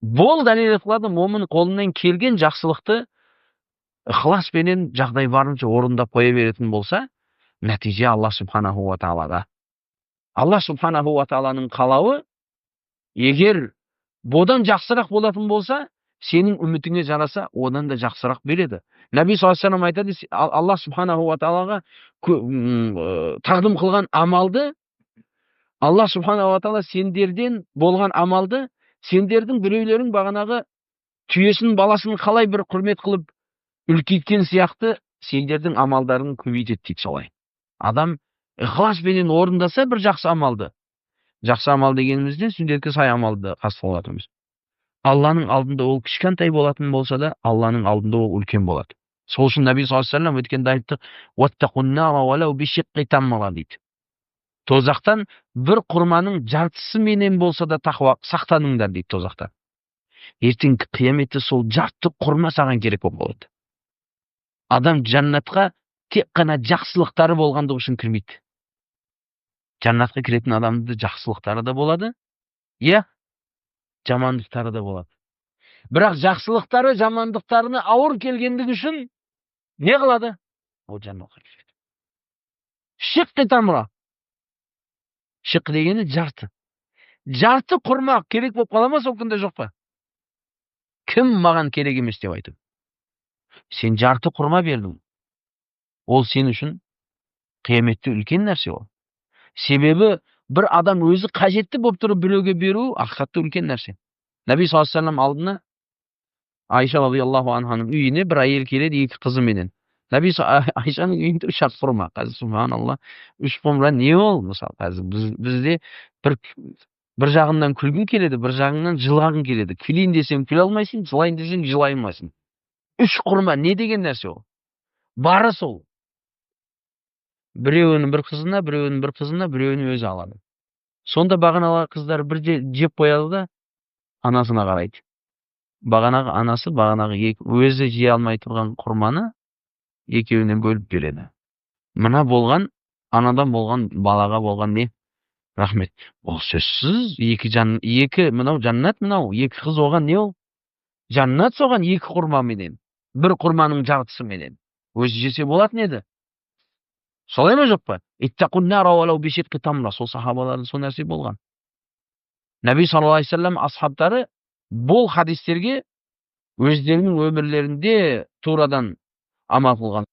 Бол дәлел кылады, момын колунан келген жакшылыкты ықылас менен жагдай барынча орундап кое беретін болса, нәтиже Аллах субханаху ва таалада. Аллах субханаху ва тааланын калабы, егер бодан жакшыраак болатын болса, сенин үмүтүңө жараса, одан да жакшыраак береді. Наби саллаллаху алейхи вассалам айтады, Аллах субханаху ва таалага тагдым кылган амалды, Аллах субханаху ва таала сендерден болган амалды, сендердин бирөөлөрүң баганагы түйесин баласын калай бир курмет кылып үлкейткен сияқты сендердің амалдарың көбейтеді дейді солай. Адам ықылас менен орындаса бір жақсы амалды. Жақсы амал дегенімізде сүннетке сай амалды кастап жатырмыз. Алланың алдында ол кішкентай болатын болса да, Алланың алдында ол үлкен болады. Сол үшін Наби саллаллаху алейхи вассалам өткенде айтты, «Уаттақун-нара валау бишиққи тамра» дейді. Тозақтан бір құрманың жартысы менен болса да тақуа сақтаныңдар дейді тозақтан. Ертеңгі қияметте сол жарты құрма саған керек болып болады. Адам жаннатқа тек қана жақсылықтары болғандығы үшін кірмейді. Жаннатқа кіретін адамды жақсылықтары да болады, иә, жамандықтары да болады. Бірақ жақсылықтары жамандықтарына ауыр келгендігі үшін не қылады? Ол жаннатқа кіреді. Шиққи тамра. Шиқ дегені жарты. Жарты құрмақ керек болып қала ма сол күнде, жоқ па? Кім маған керек емес деп айтып? Сен жарты құрма бердің. Ол сен үшін қияметте үлкен нәрсе ол. Себебі бір адам өзі қажетті болып тұрып біреуге беру ақиқатта үлкен нәрсе. Наби саллаллаху алейхи вассалам алдына Айша радиаллаху анханың үйіне бір әйел келеді, екі қызы менен. Наби Айшаның үйінде 3 ақ құрма. Қазір субханалла, 3 құрма не ол? Мысалы, қазір бізде бір жағынан күлгің келеді, бір жағынан жылағың келеді. Күлейін десең күле алмайсың, жылайын десең жылай алмайсың. 3 құрма не деген нәрсе ол? Бары сол. Біреуінің бір қызына, біреуінің бір қызына, біреуінің өзі алады. Сонда бағанағы қыздар бір жеп қояды да анасына қарайды. Бағанағы анасы бағанағы өзі жей алмай тұрған құрманы екеуінен бөліп береді. Мына болған анадан болған балаға болған не? Рахмет. Ол сөзсіз екі мынау жаннат, мынау екі қыз оған не ол? Жаннат соған 2 құрма менен, бір құрманың жартысы менен. Өзі жесе болатын еді. Солай ма жоқ па? Иттақун-нара валау бишиққи тамра. Сол сахабалардың сол нәрсе болған. Наби саллаллаху алейхи вассалам асхабтары бұл хадистерге өздерінің өмірлерінде турадан амал қылған.